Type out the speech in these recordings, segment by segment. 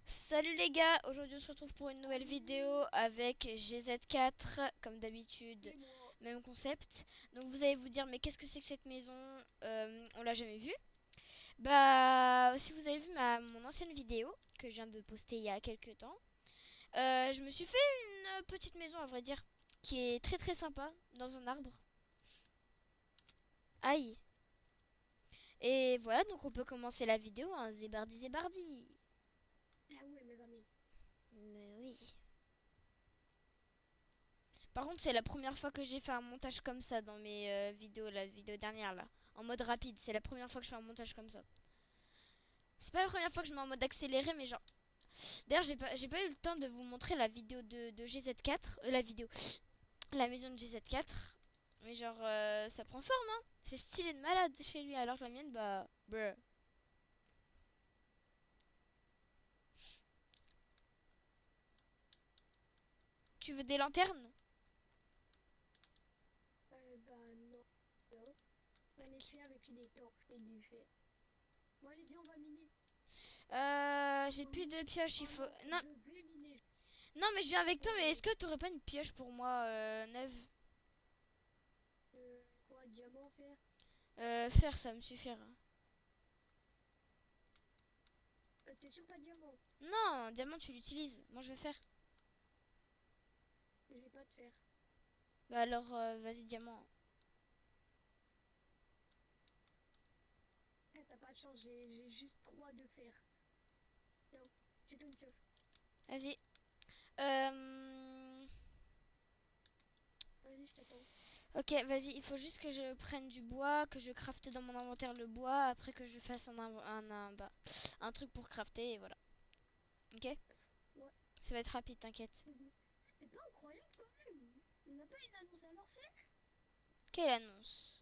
Salut les gars, aujourd'hui on se retrouve pour une nouvelle vidéo avec GZ4, comme d'habitude, même concept. Donc vous allez vous dire mais qu'est-ce que c'est que cette maison? On l'a jamais vue. Bah si vous avez vu mon ancienne vidéo que je viens de poster il y a quelques temps, je me suis fait une petite maison à vrai dire, qui est très très sympa, dans un arbre. Aïe. Et voilà, donc on peut commencer la vidéo, hein, zébardi zébardi. Ah ouais, mes amis. Mais oui. Par contre, c'est la première fois que j'ai fait un montage comme ça dans mes vidéos, la vidéo dernière là. En mode rapide, c'est la première fois que je fais un montage comme ça. C'est pas la première fois que je mets en mode accéléré, mais genre. D'ailleurs, j'ai pas eu le temps de vous montrer la vidéo de GZ4. La vidéo. La maison de GZ4. Mais genre, ça prend forme, hein. C'est stylé de malade chez lui, alors que la mienne, bah. Bruh. Tu veux des lanternes? Bah non. Non. On est fait avec des torches et du fer. Bon allez, viens, on va miner. J'ai Faut plus miner. de pioches, il Oh faut. non, Non, je vais miner. non, mais je viens avec toi, mais Euh, est-ce que t'aurais pas une pioche pour moi, neuve? Quoi, diamant, fer? Faire, ça me suffira. T'es sûr pas diamant? Non, diamant, tu l'utilises. Moi, je vais faire. J'ai pas de fer. Bah alors, vas-y, diamant. T'as pas de chance, j'ai juste 3 de fer. Tiens, c'est toi une pioche. Vas-y. Euh... Vas-y, je t'attends. Ok, vas-y. Il faut juste que je prenne du bois, que je crafte dans mon inventaire le bois, après que je fasse bah, un truc pour crafter, et voilà. Ok. Ouais. Ça va être rapide, t'inquiète. C'est pas incroyable quand même. On n'a pas une annonce à leur faire? Quelle annonce?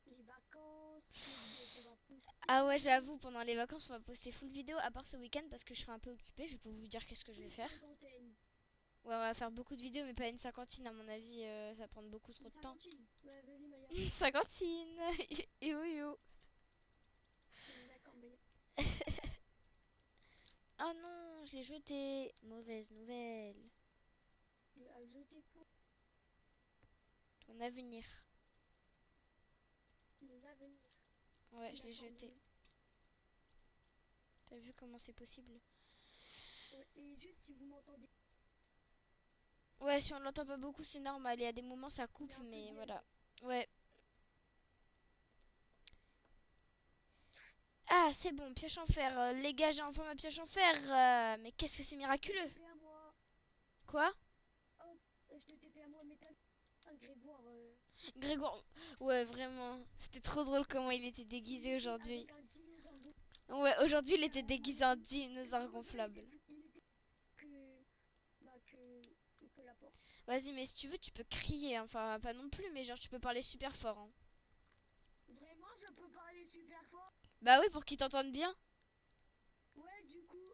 Les vacances, toutes les vidéos qu'on va Ah ouais, poster. j'avoue, pendant les vacances, on va poster full vidéo, à part ce week-end, parce que je serai un peu occupée. Je vais pas vous dire qu'est-ce que je vais Une faire. cinquantaine. Ouais, on va faire beaucoup de vidéos, mais pas une cinquantaine, à mon avis, ça va prendre beaucoup trop Une de temps. cinquantaine. Ouais, vas-y, Maya. Une cinquantaine. Yo yo. D'accord, Maya. Oh non, je l'ai jeté. Mauvaise nouvelle. Tu as jeté quoi? Ton avenir. L'avenir. Ouais, je l'ai D'accord, jeté. Maya. T'as vu comment c'est possible? Ouais, et juste si vous m'entendez, Ouais, si on l'entend pas beaucoup, c'est normal. Il y a des moments, ça il y coupe, a un peu de mais bruit. voilà. Ouais. Ah, c'est bon, pioche en fer. Les gars, j'ai enfin ma pioche en fer. Mais qu'est-ce que c'est Je te miraculeux. TP à moi. Quoi? Hop, je te TP à moi, mais t'as un Grégoire. Grégoire. Ouais, vraiment. C'était trop drôle comment il était Il déguisé était aujourd'hui. avec un dinosaure Ouais, aujourd'hui, il était gonflable. déguisé en Le dinosaure dinosaure, gonflable. il était que, bah, que la porte. Vas-y, mais si tu veux, tu peux crier, hein. Enfin, pas non plus, mais genre, tu peux parler super fort, hein. Vraiment, je peux parler super fort. Bah oui, pour qu'ils t'entendent bien. Ouais, du coup,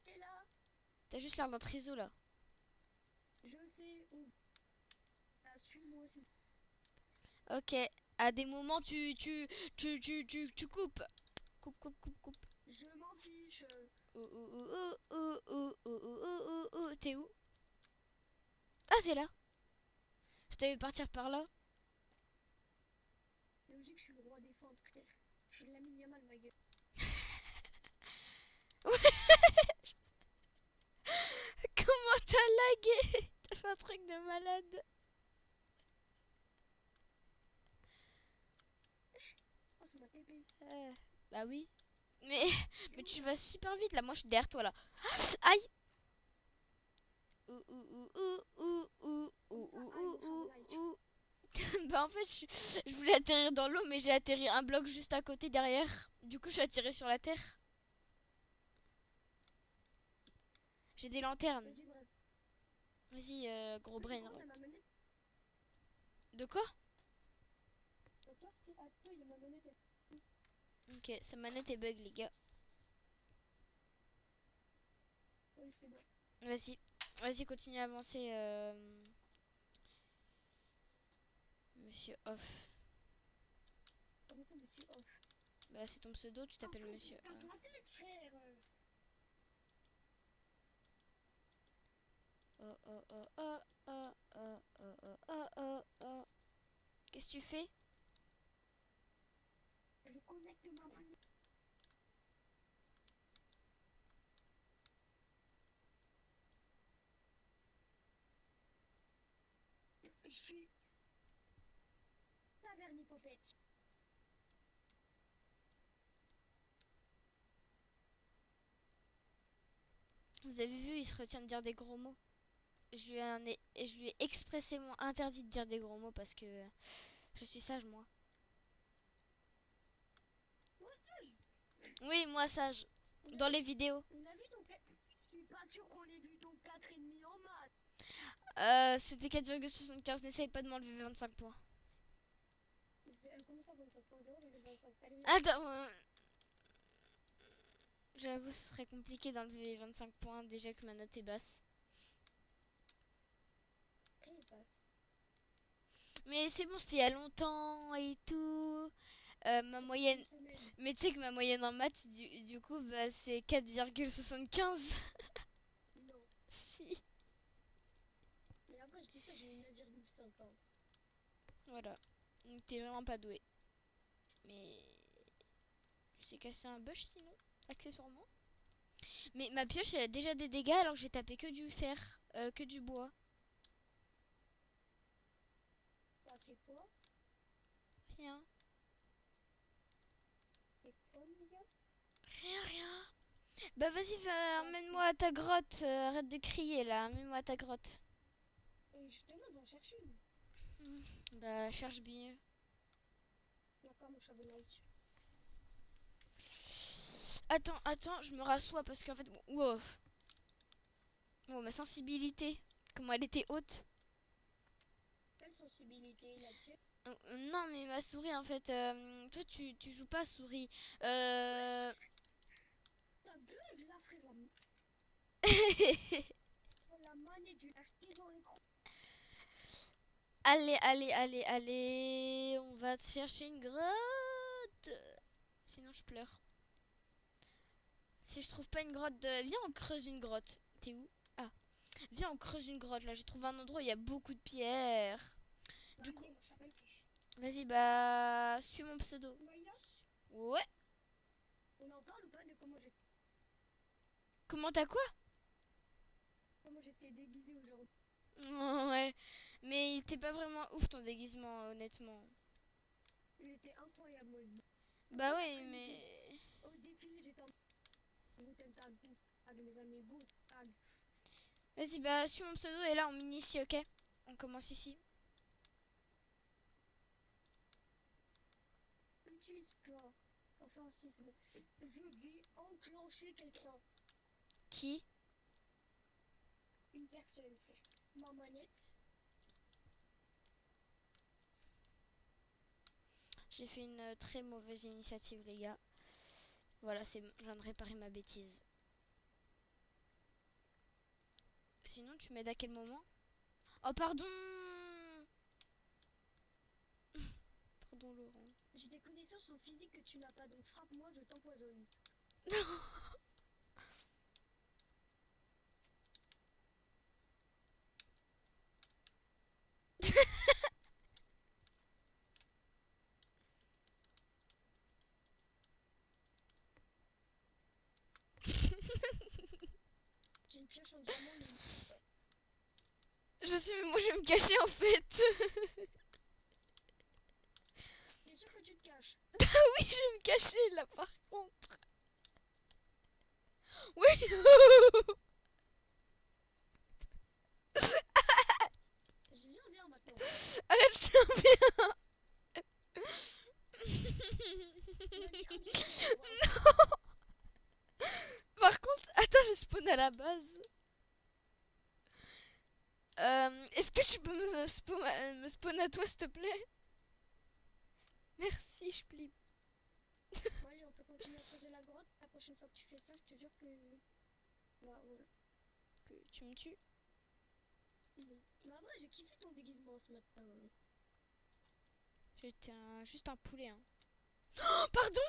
et là, T'as juste l'air d'un triso, là. je sais, on va suis-moi aussi. Ok. À des moments, tu coupes. Coupe, coupe, coupe, coupe. Je m'en fiche. Ouh, ouh, ouh, ouh, ouh, ouh, ouh, ouh, ouh, ouh. T'es où? Ah, t'es là. Je t'avais vu partir par là. Logique, je suis le roi des fentes, frère. Je suis la Yamal, ma gueule. Comment t'as lagué? T'as fait un truc de malade. Oh, ça m'a TP. Bah oui. Mais, mais tu vas super vite là. Moi, je suis derrière toi là. Aïe. Ouh, ouh, ouh, ouh, ouh, Comment ouh, ça, ouh, aïe, ouh, moi, je suis en ouh, light. ouh. Bah en fait, je voulais atterrir dans l'eau, mais j'ai atterri un bloc juste à côté derrière. Du coup, je suis atterré sur la terre. J'ai des lanternes. Vas-y, bref. Vas-y, gros C'est brain comment, rot. t'as ma manette? De quoi? Toi, frère, ah, toi, il y a ma manette. Ok, sa manette est bug, les gars. Oui, c'est bon. Vas-y. Vas-y, continue à avancer, Monsieur Off. Comment ça, monsieur off? Bah c'est ton pseudo, tu t'appelles monsieur. Casse la tête, frère. Oh oh oh oh oh oh oh oh oh oh oh. Qu'est-ce que tu fais? Je connecte ma manette. Je suis taverne hypopète. Vous avez vu, il se retient de dire des gros mots. Je lui ai expressément interdit de dire des gros mots parce que je suis sage, moi. Moi, sage. Oui, moi sage. Dans les vidéos. On a vu ton 4. Je suis pas sûr qu'on ait vu ton 4,5 en maths. C'était 4,75. N'essaye pas de m'enlever 25 points. Comment ça, 25.0,25? Attends. J'avoue, ce serait compliqué d'enlever les 25 points déjà que ma note est basse. Mais c'est bon, c'était il y a longtemps et tout. Ma moyenne. Mais tu sais que ma moyenne en maths, du coup, bah, c'est 4,75. Non. Si. Mais après, je dis ça, j'ai eu 9,5 ans. Voilà. Donc t'es vraiment pas doué. Mais. Tu t'es cassé un bush sinon, accessoirement. Mais ma pioche, elle a déjà des dégâts alors que j'ai tapé que du fer, que du bois. T'as fait quoi? Rien. Fait quoi, les gars? Rien, rien. Bah vas-y, emmène-moi à ta grotte. Arrête de crier là, emmène-moi à ta grotte. Justement, j'en cherche une. Bah cherche bien. D'accord, mon cheveu night. Attends, attends, je me rassois parce qu'en fait... Wow. Oh, ma sensibilité. Comment elle était haute. Quelle sensibilité là-dessus? Non, mais ma souris, en fait... toi, tu joues pas souris. T'as bug là, frère. La manette, je l'ai achetée dans l'écran. Allez, allez, allez, allez. On va chercher une grotte. Sinon, je pleure. Si je trouve pas une grotte de... Viens, on creuse une grotte. T'es où? Ah. Viens, on creuse une grotte. Là, j'ai trouvé un endroit où il y a beaucoup de pierres. Du coup... Vas-y, bah... Suis mon pseudo. Ouais. On en parle ou pas de comment j'ai... Comment t'as quoi? Comment j'étais déguisée aujourd'hui? Ouais. Mais il était pas vraiment ouf ton déguisement, honnêtement. Il était incroyable, moi. Bah ouais, mais... Au défilé, j'étais en... Guten Tag, tag mes amis, Guten Tag. Vas-y, bah suis mon pseudo et là on m'initie, ok? On commence ici. Utilise pas. Enfin, si, c'est bon. Je vais enclencher quelqu'un. Qui? Une personne. Ma manette. J'ai fait une très mauvaise initiative, les gars. Voilà, c'est bon, je viens de réparer ma bêtise. Sinon, tu m'aides à quel moment? Oh, pardon! Pardon, Laurent. J'ai des connaissances en physique que tu n'as pas, donc frappe-moi, je t'empoisonne. J'ai une pioche en diamant, mais... Je sais, mais moi je vais me cacher en fait. Bien sûr que tu te caches. Oui, je vais me cacher là par contre. Oui. Viens maintenant. Arrête, je t'en viens. Non. Par contre, attends, j'ai spawn à la base. Est-ce que tu peux me spawn à toi, s'il te plaît? Merci, je plie. Bon, allez, on peut continuer à creuser la grotte. La prochaine fois que tu fais ça, je te jure que... Voilà. Que tu me tues? Mais après, j'ai kiffé ton déguisement ce matin. J'étais juste un poulet. Hein. Oh, pardon!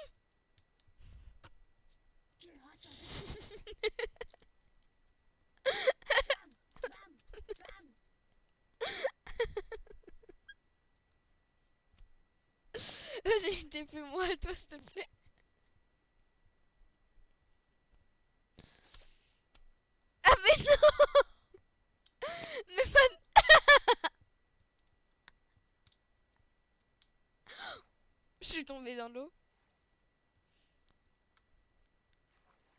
TP-moi à toi, s'il te plaît. Ah mais non. Mais pas... Je suis tombée dans l'eau.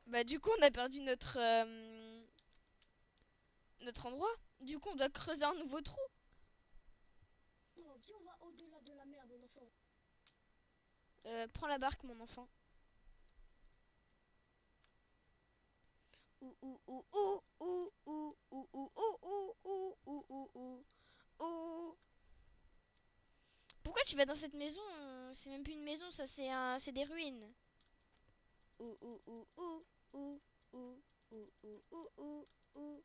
Bah du coup on a perdu notre endroit. Du coup on doit creuser un nouveau trou. Non, si on va au-delà de la mer, mon enfant. Prends la barque mon enfant. Ouh ouh ouh ouh ouh ouh ouh ouh ouh ouh ouh ouh ouh ouh. Pourquoi tu vas dans cette maison? C'est même plus une maison, ça c'est des ruines. Ouh ouh ouh ouh ouh ouh ouh ouh ouh ouh ouh.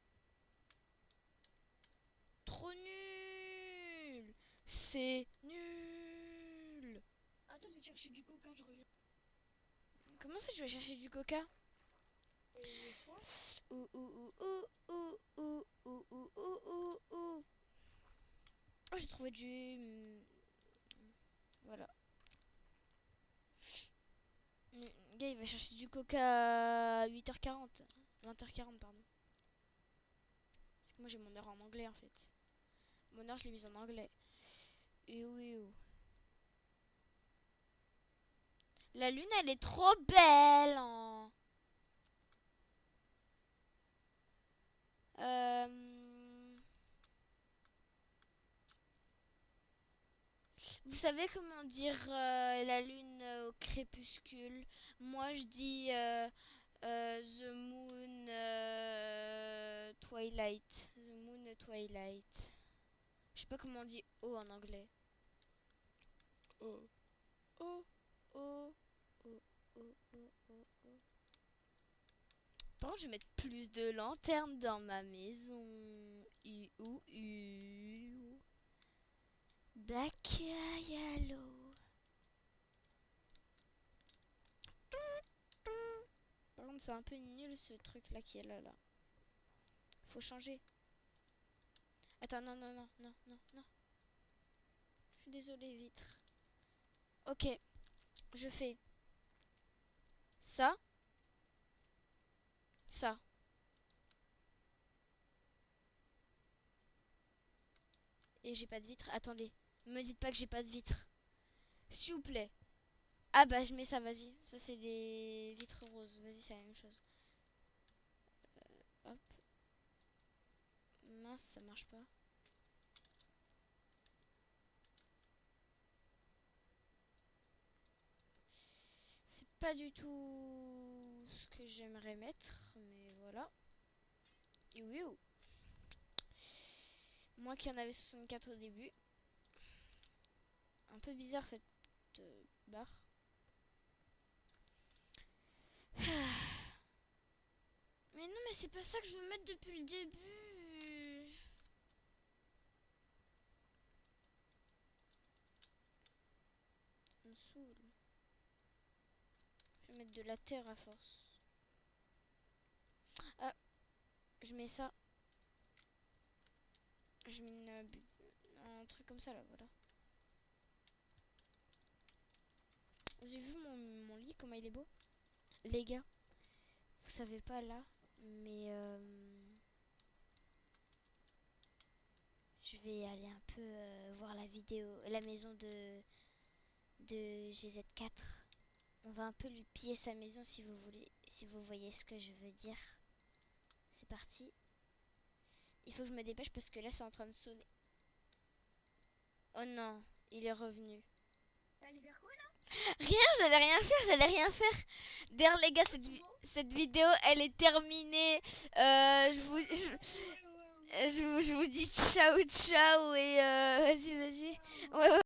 Trop nul. C'est nul. Attends, je vais chercher du coca, je reviens. Comment ça tu vas chercher du coca? Et soit. Ouh ouh ouh ouh ouh ouh ouh ouh ouh ouh. Oh j'ai trouvé du... Voilà. Le gars il va chercher du coca à 8h40. 20h40 pardon. Parce que moi j'ai mon heure en anglais en fait. Mon heure je l'ai mise en anglais. Et oui. La lune elle est trop belle hein. Vous savez comment dire la lune au crépuscule? Moi je dis the moon twilight. The moon twilight. Je sais pas comment on dit O en anglais. O. O. O. O. O. O. O. O. Par contre, je vais mettre plus de lanternes dans ma maison. Black yellow. Par contre, c'est un peu nul ce truc là qui est là. Faut changer. Attends, non. Je suis désolée, vitre. Ok, je fais ça. Ça. Et j'ai pas de vitre. Attendez, me dites pas que j'ai pas de vitre. S'il vous plaît. Ah bah je mets ça, vas-y. Ça c'est des vitres roses. Vas-y, c'est la même chose. Hop. Mince, ça marche pas. C'est pas du tout ce que j'aimerais mettre, mais voilà. Et oui. Moi qui en avais 64 au début. Un peu bizarre cette barre. Mais non, mais c'est pas ça que je veux mettre depuis le début. Ça me saoule. Je vais mettre de la terre à force. Ah, je mets ça. Je mets un truc comme ça là, voilà. Vous avez vu mon lit, comment il est beau? Les gars, vous savez pas là, mais je vais aller un peu voir la maison de GZ4. On va un peu lui piller sa maison si vous voulez, si vous voyez ce que je veux dire. C'est parti. Il faut que je me dépêche parce que là c'est en train de sonner. Oh non, il est revenu. T'allais faire quoi là? Rien, j'allais rien faire. D'ailleurs les gars, cette vidéo elle est terminée. Je vous dis ciao et vas-y. Ouais.